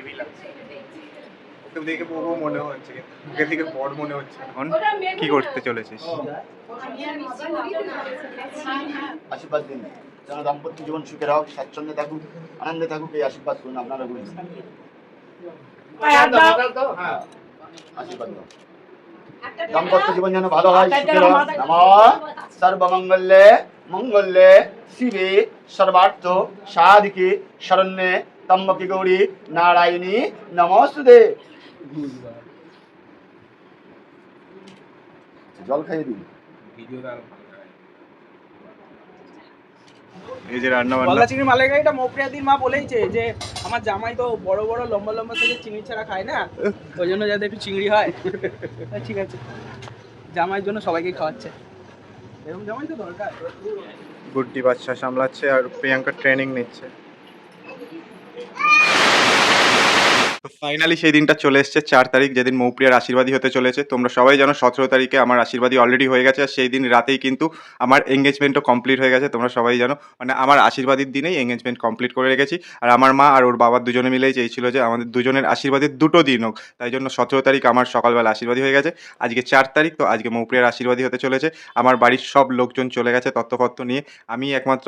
Heavy লাগছে। ওকে দেখে বউ মনে হচ্ছে, ওকে দেখে বড় মনে হচ্ছে। এখন কি করতে চলেছিস? আশীর্বাদ দিন যেন দাম্পত্য জীবন সুখের হোক, স্বাচ্ছন্দ্যে থাকুক, আনন্দে থাকুক, এই আশীর্বাদ করুন আপনারা বলছেন। আশীর্বাদ দাও দাম্পত্য জীবন যেন ভালো হয়, সুখের হোক। নমঃ সর্বমঙ্গলে মঙ্গলে শিবে সর্বার্থ সাধিকে শরণ্যে ত্র্যম্বকে গৌরী নারায়ণী নমস্তুতে। জল খাইয়ে দিন। এই যে রান্না বান্না, গলদা চিংড়ি মালাইকারিটা মৌপ্রিয়াদির মা বলেইছে যে আমার জামাই তো বড় বড় লম্বা লম্বা থেকে চিংড়ি ছাড়া খায় না, ওই জন্য যাতে একটু চিংড়ি হয়। ঠিক আছে, জামাইয়ের জন্য সবাইকে খাওয়াচ্ছে, এরকম জামাই তো দরকার। গুড্ডি বাচ্চা সামলাচ্ছে আর প্রিয়াঙ্কা ট্রেনিং নিচ্ছে। ফাইনালি সেই দিনটা চলে এসেছে 4 তারিখ, যেদিন মৌপ্রিয়ার আশীর্বাদী হতে চলেছে। তোমরা সবাই জানো 17 তারিখে আমার আশীর্বাদী অলরেডি হয়ে গেছে, আর সেই দিন রাতেই কিন্তু আমার এঙ্গেজমেন্টও কমপ্লিট হয়ে গেছে। তোমরা সবাই জানো, মানে আমার আশীর্বাদীর দিনেই এঙ্গেজমেন্ট কমপ্লিট করে রেখেছি। আর আমার মা আর ওর বাবার দুজনে মিলেই চেয়েছিল যে আমাদের দুজনের আশীর্বাদের দুটো দিন হোক, তাই জন্য 17 তারিখ আমার সকালবেলা আশীর্বাদী হয়ে গেছে। আজকে 4 তারিখ, তো আজকে মৌপ্রিয়ার আশীর্বাদী হতে চলেছে। আমার বাড়ির সব লোকজন চলে গেছে তত্ত্বপত্র নিয়ে, আমি একমাত্র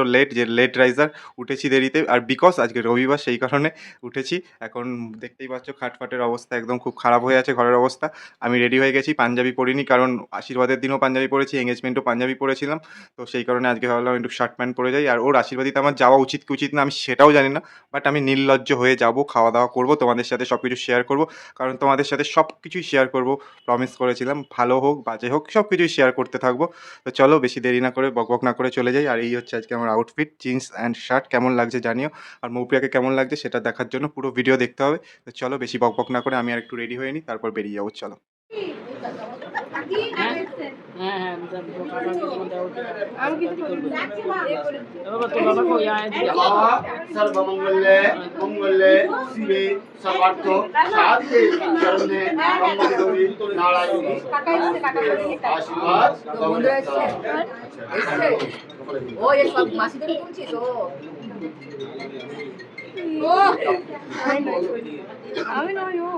লেট রাইজার, উঠেছি দেরিতে। আর বিকজ আজকে রবিবার সেই কারণে উঠেছি। এখন দেখতেই পাচ্ছ খাটফাটের অবস্থা একদম খুব খারাপ হয়ে আছে, ঘরের অবস্থা। আমি রেডি হয়ে গেছি, পাঞ্জাবি পরিনি, কারণ আশীর্বাদের দিনও পাঞ্জাবি পরেছি, এঙ্গেজমেন্টও পাঞ্জাবি পরেছিলাম। তো সেই কারণে আজকে ভাবলাম একটু শার্ট প্যান্ট পরে যাই। আর ওর আশীর্বাদীতে আমার যাওয়া উচিত কি উচিত না আমি সেটাও জানি না, বাট আমি নির্লজ্জ হয়ে যাব, খাওয়া দাওয়া করবো, তোমাদের সাথে সব কিছু শেয়ার করবো, কারণ তোমাদের সাথে সব কিছুই শেয়ার করবো, প্রমিস করেছিলাম। ভালো হোক বাজে হোক সব কিছুই শেয়ার করতে থাকবো। তো চলো বেশি দেরি না করে বকবক না করে চলে যাই। আর এই হচ্ছে আজকে আমার আউটফিট, জিন্স অ্যান্ড শার্ট। কেমন লাগছে জানিও, আর মৌপ্রিয়াকে কেমন লাগছে সেটা দেখার জন্য পুরো ভিডিও দেখতে হবে। তো চলো বেশি বকবক না করে আমি আর একটু রেডি হয়ে নিই, তারপর বেরিয়ে যাবো। চলো। সর্বমঙ্গলে মঙ্গলে শিবে সর্বার্থ সাধিকে শরণ্যে ত্র্যম্বকে গৌরী নারায়ণী আশীর্বাদ ও এ সব মাসিদের বলছি তো ও আমি নই ও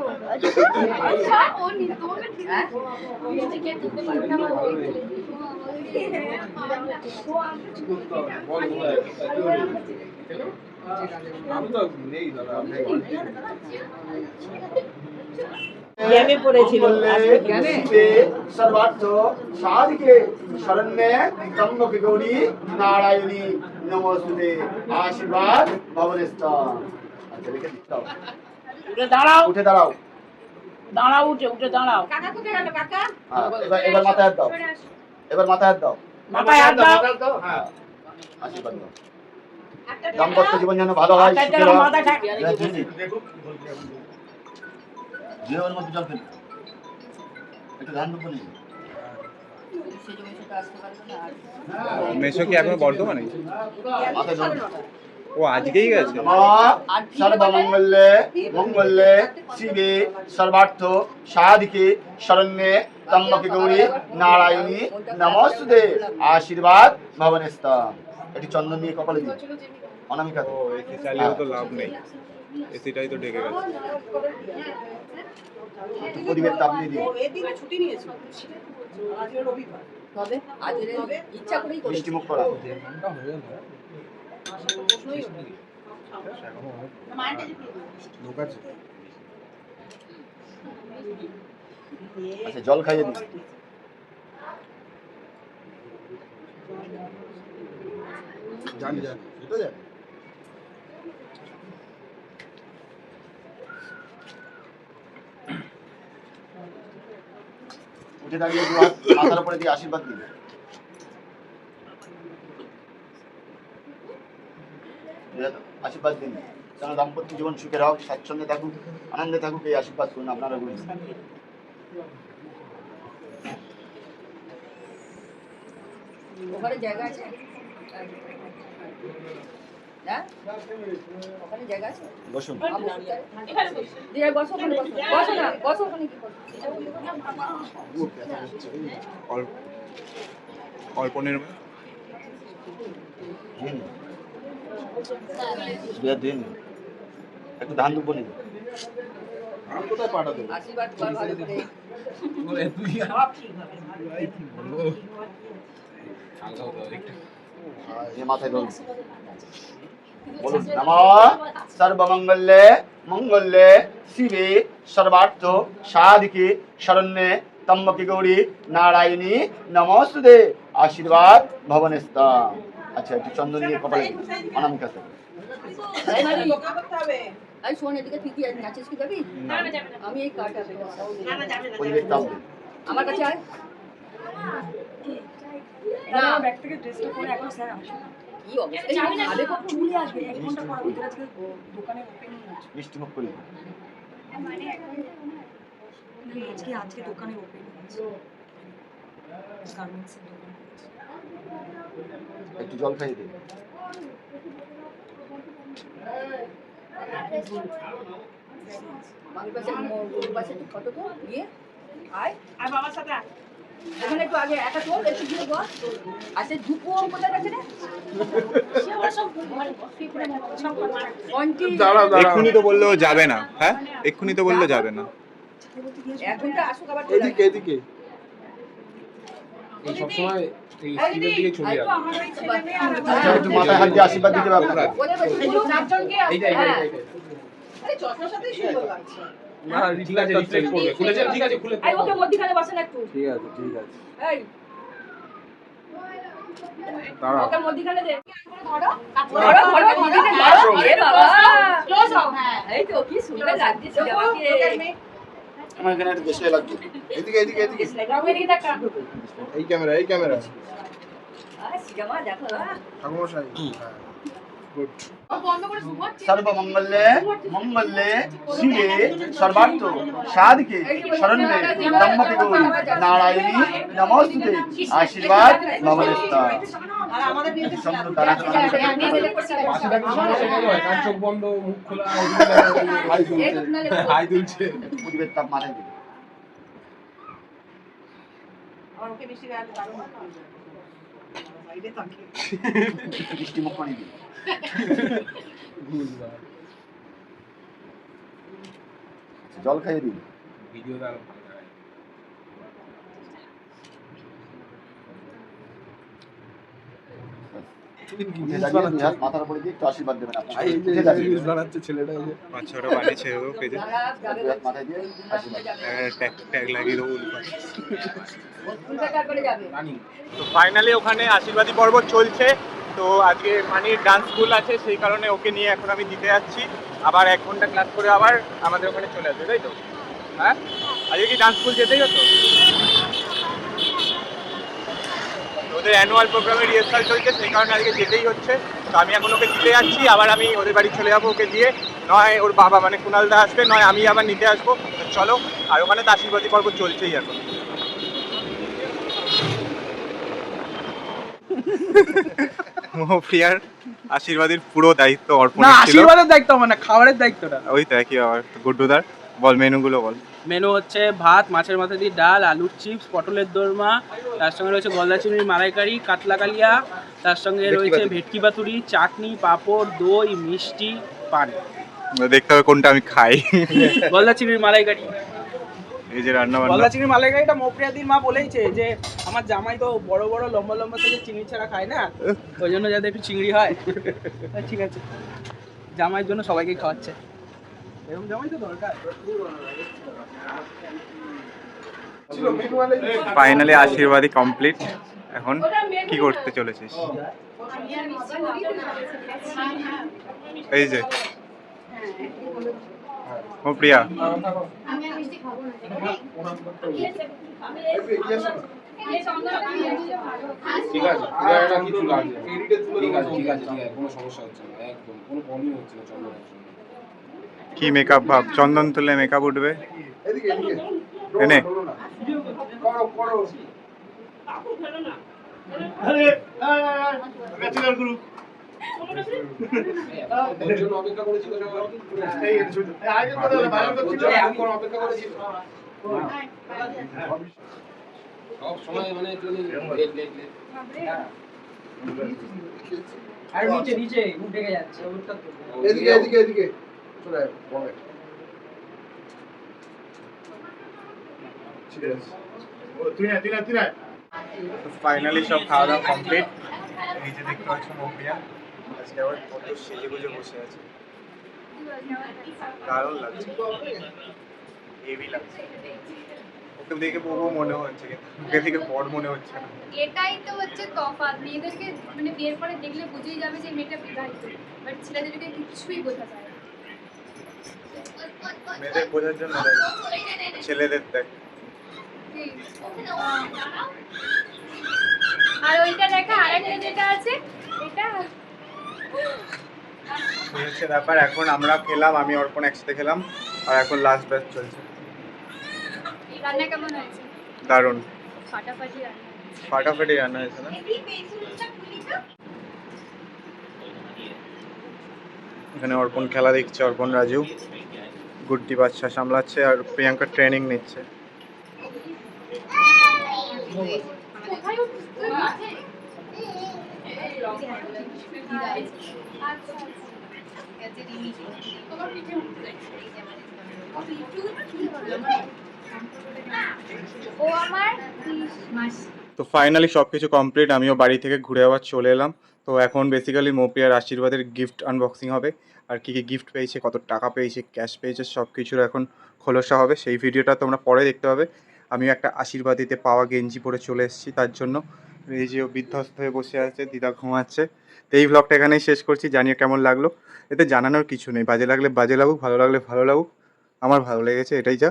আচ্ছা ও নি তোমাকে ঠিক আছে নিজেকে তুলতে পারবে না আমি তো নেই দাদা জ্ঞানে পড়েছিল জ্ঞানে সর্বার্থ সাধিকে শরণ্যে ত্র্যম্বকে গৌরী নারায়ণী নমস্তুতে আশীর্বাদ ভবনেস্তা। আচ্ছা লিখে দাও। উঠে দাঁড়াও, উঠে দাঁড়াও, দাঁড়াও, উঠে দাঁড়াও। কাকা কোথায় গেল কাকা এবার মাথায় হাত দাও, এবার মাথায় হাত দাও, মাথায় হাত দাও। হ্যাঁ আশীর্বাদ দাও। দাম্পত্য জীবন যেন ভালো হয়, সুখের হোক। মাথায় থাক। জীবনের মধ্যে জল ফেলি একটু ধান দুপুর নেই। মেশো কি এখন বর্ধমানে? মাথায় জল ও আজকেই গেছে। সর্বমঙ্গলে মঙ্গলে শিবে সর্বার্থ সাধিকে শরণ্যে ত্র্যম্বকে গৌরী নারায়ণী নমস্তুতে আশীর্বাদ ভবনেস্তা। একটি চন্দন নিয়ে কপালে দিন। অনামিকা ও এসি চালিয়েও তো লাভ নেই, এসিটাই তো ঢেকে গেছে। পরিবেশ তাপ দিয়ে দিন। ছুটি নিয়েছে আজকে রবিবার তবে আজকে ইচ্ছা করেই করি মিষ্টি মুখ করা। আচ্ছা জল খাইয়ে দিন। জানি জানি এটা জানি। উঠে দাঁড়িয়ে মাথার উপরে দিয়ে আশীর্বাদ দিন। আশীর্বাদ দিন যেন দাম্পত্য জীবন সুখের হোক, স্বাচ্ছন্দ্যে থাকুক, আনন্দে থাকুক, এই আশীর্বাদ করুন আপনারা বলছেন। ওখানে জায়গা আছে হ্যাঁ ওখানে জায়গা আছে বসুন। এখানে বসো ওখানে বসো না বসো ওখানে কি করছো অল্প নির্মল দিন একটু ধান দুপুর নিন। আশীর্বাদ কর ভালো করে। ये माথায় ধরুন বলুন নমঃ সর্বমঙ্গলে মঙ্গলে শিবে সর্বার্থ সাধিকে শরণ্যে ত্র্যম্বকে গৌরী নারায়ণী নমস্তুতে আশীর্বাদ ভবনেস্তা। আচ্ছা একটু চন্দন দিয়ে কপালে দিন অনামিকা থেকে। এই মারি। এই শোন এদিকে তুই কি নাচিস কি যাবি? আমি এই কার্ডটা দেবো। ওই দেখতে হবে আমার কাছে আয়। না ব্যাগ থেকে ড্রেসটা পরে এখন স্যার আসবে না। কি অবস্থা? এই ভাবে কখন চলে আসবে 1 ঘন্টা পর ওদের আজকে দোকানের ওপেনিং আছে। মিষ্টি মুখ করে দিন। আজকে দোকানের ওপেনিং আছে। গার্মেন্টসের দোকান আছে। একটু জল খাইয়ে দিন। বাংলা পাশে পাশে একটু ফটো তো দিয়ে আয় আর বাবার সাথে এখানে একটু আগে একা চল একটু দিয়ে বল আচ্ছা দুপো কোথায় গেছে রে এক্ষুনি তো বললো যাবে না। হ্যাঁ এক্ষুনি তো বললো যাবে না। এক ঘন্টা আসুক আবার এদিকে এদিকে এই সব সময় এই স্ক্রিনের দিকে ছবি আসে। আচ্ছা একটু মাথায় হাত দিয়ে আশীর্বাদ দিতে পারবেন ওদের বসে পুরো চারজনকে এইটা আরে চশমার সাথেই শুরু করব আচ্ছা না ঠিক আছে রিফ্লেক্ট করবে খুলেছে ঠিক আছে খুলে এই ওকে মধ্যখানে বসেন একটু ঠিক আছে এই দাঁড়া ওকে মধ্যখানে দে ধরো মধ্যখানে ধরো এ বাবা ক্লোজ হও হ্যাঁ এই তো কি সুন্দর লাগছে আমাকে আমার এখানে একটু বেশি লাগবে এদিকে এদিকে এদিকে এদিকে দেখা এই ক্যামেরা সিনেমা দেখো ঠাকুমশাই হ্যাঁ গুড সর্বমঙ্গলে মঙ্গলে শিবে সর্বার্থ সাধিকে শরণ্যে ত্র্যম্বকে গৌরী নারায়ণী নমস্তুতে আশীর্বাদ ভবনেস্তা। আর আমাদের বিয়েতে সমস্ত দানা পাশে থাকলে সমস্যা কি হয় কান চোখ বন্ধ মুখ খোলা হাই দুলছে পরিবেশ তাপ মাথায় দিন। আর ওকে বেশি গায়ে দারুণ বাইরে থাকে মিষ্টি মুখ করে দিন। জল খাইয়ে দিন। ভিডিও দাও মাথার উপরে দিয়ে একটু আশীর্বাদ দেবেন বানাচ্ছে ছেলেটা এই যে বাচ্চারা বানিয়েছে পেজে মাথায় দিয়ে আশীর্বাদ। ট্যাগ লাগিয়ে দেবো। উল্টা করে যাবে রানিং তো ফাইনালি ওখানে আশীর্বাদী পর্ব চলছে। তো আজকে মানির ডান্স স্কুল আছে সেই কারণে ওকে নিয়ে এখন আমি দিতে যাচ্ছি। আবার 1 ঘন্টা ক্লাস করে আবার আমাদের ওখানে চলে আসবে তাই তো? হ্যাঁ আজকে কি ডান্স স্কুল যেতেই হতো? ওদের অ্যানুয়াল প্রোগ্রামে রিহার্সাল চলছে সেই কারণে আজকে যেতেই হচ্ছে। তো আমি এখন ওকে দিতে যাচ্ছি আবার আমি ওদের বাড়ি চলে যাবো ওকে দিয়ে। নয় ওর বাবা মানে কুণালদা আসবে নয় আমি আবার নিতে আসবো। তো চলো আর ওখানে তো আশীর্বাদী পর্ব চলছেই এখন। মোহপ্রিয়ার আশীর্বাদের পুরো দায়িত্ব অর্পণ না ছিল। আশীর্বাদের দায়িত্ব আমার না, খাবারের দায়িত্বটা। ওই তো একই আবার গুড্ডুদার বল মেনুগুলো বল। মেনু হচ্ছে ভাত, মাছের মাথা দিয়ে ডাল, আলুর চিপস, পটলের দোরমা, তার সঙ্গে রয়েছে গলদা চিংড়ির মালাইকারি, কাতলা কালিয়া, তার সঙ্গে রয়েছে ভেটকি পাতুরি, চাটনি, পাঁপড়, দই, মিষ্টি, পান। দেখতে হবে কোনটা আমি খাই। গলদা চিংড়ির মালাইকারি। এই যে রান্না বান্না গলদা চিংড়ির মালাইকারিটা মৌপ্রিয়াদির মা বলেইছে যে আমার জামাই তো বড় বড় লম্বা লম্বা থেকে চিংড়ি ছাড়া খায় না, ওই জন্য যাতে একটু চিংড়ি হয়। ঠিক আছে, জামাইয়ের জন্য সবাইকে খাওয়াচ্ছে। এরকম জামাই তো দরকার। ফাইনালি আশীর্বাদী কমপ্লিট। এখন কি করতে চলেছিস? এই যে ও প্রিয়া ঠিক আছে এটা কিছু লাগবে ঠিক আছে কোনো সমস্যা হচ্ছে না একদম কোনো প্রবলেম হচ্ছে না চলো কি মেকআপ ভাব, চন্দন তুললে মেকআপ উঠবে। এদিকে এনে করো ওর জন্য অপেক্ষা করেছিল অপেক্ষা করেছিল সব সময় মানে লেট আর নিচে নিচে উঠে যাচ্ছে। এদিকে চলে আয় ফাইনালি সব খাওয়া দাওয়া কমপ্লিট। এই যে দেখতে পাচ্ছ মৌপ্রিয়া আজকে আবার কত সেজে গুজে বসে আছে, দারুণ লাগছে, হেভি লাগছে। ওকে দেখে বউ মনে হচ্ছে কিন্তু ওকে দেখে বড় মনে হচ্ছে না। এটাই তো হচ্ছে তফাৎ, মেয়েদেরকে মানে বিয়ের পরে দেখলে বুঝেই যাবে যে মেয়েটা বিবাহিত, বাট ছেলেদেরকে কিছুই বোঝা যায় না। মেয়েদের বোঝার জন্য ছেলেদের দেখ। আর ওইটা দেখা, আরেকটা যেটা আছে এটা এই হচ্ছে ব্যাপার। এখন আমরা খেলাম, আমি অর্পণ একসাথে খেলাম, আর এখন লাস্ট ব্যাচ চলছে। রান্না কেমন হয়েছে? দারুণ, ফাটাফাটি রান্না। ফাটাফাটি রান্না হয়েছে না? এখানে অর্পণ খেলা দেখছে, অর্পণ রাজু গুড্ডি বাচ্চা সামলাচ্ছে আর প্রিয়াঙ্কা ট্রেনিং নিচ্ছে। কোথায় উঠছিস তুই? মাঠে? আচ্ছা, তোমার পিঠে উঠতে যাচ্ছে। ও আমার মাসি। তো ফাইনালি সব কিছু কমপ্লিট, আমিও বাড়ি থেকে ঘুরে আবার চলে এলাম। তো এখন বেসিক্যালি মৌপ্রিয়ার আশীর্বাদের গিফট আনবক্সিং হবে, আর কী কী গিফট পেয়েছে, কত টাকা পেয়েছে, ক্যাশ পেয়েছে, সব কিছুর এখন খোলসা হবে। সেই ভিডিওটা তোমরা পরে দেখতে পাবে। আমিও একটা আশীর্বাদীতে পাওয়া গেঞ্জি পরে চলে এসেছি তার জন্য। এই যে ও বিধ্বস্ত হয়ে বসে আছে, দিদা ঘুমাচ্ছে। তো এই ব্লগটা এখানেই শেষ করছি, জানিও কেমন লাগলো। এতে জানানোর কিছু নেই, বাজে লাগলে বাজে লাগুক, ভালো লাগলে ভালো লাগুক, আমার ভালো লেগেছে, এটাই যা।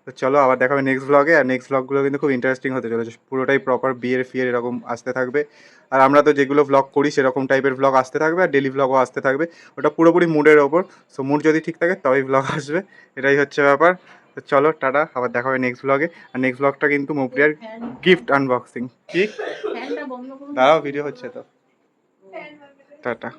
তো চলো আবার দেখা হবে নেক্সট ব্লগে। আর নেক্সট ব্লগগুলো কিন্তু খুব ইন্টারেস্টিং হতে চলেছে, পুরোটাই প্রপার বিয়ের ফিয়ের এরকম আসতে থাকবে। আর আমরা তো যেগুলো ব্লগ করি সেরকম টাইপের ব্লগ আসতে থাকবে, আর ডেলি ব্লগও আসতে থাকবে। ওটা পুরোপুরি মুডের ওপর। সো মুড যদি ঠিক থাকে তবেই ব্লগ আসবে, এটাই হচ্ছে ব্যাপার। তো চলো টাটা, আবার দেখা হবে নেক্সট ব্লগে। আর নেক্সট ব্লগটা কিন্তু মৌপ্রিয়ার গিফট আনবক্সিং। কি দাঁড়াও, ভিডিও হচ্ছে তো। টাটা।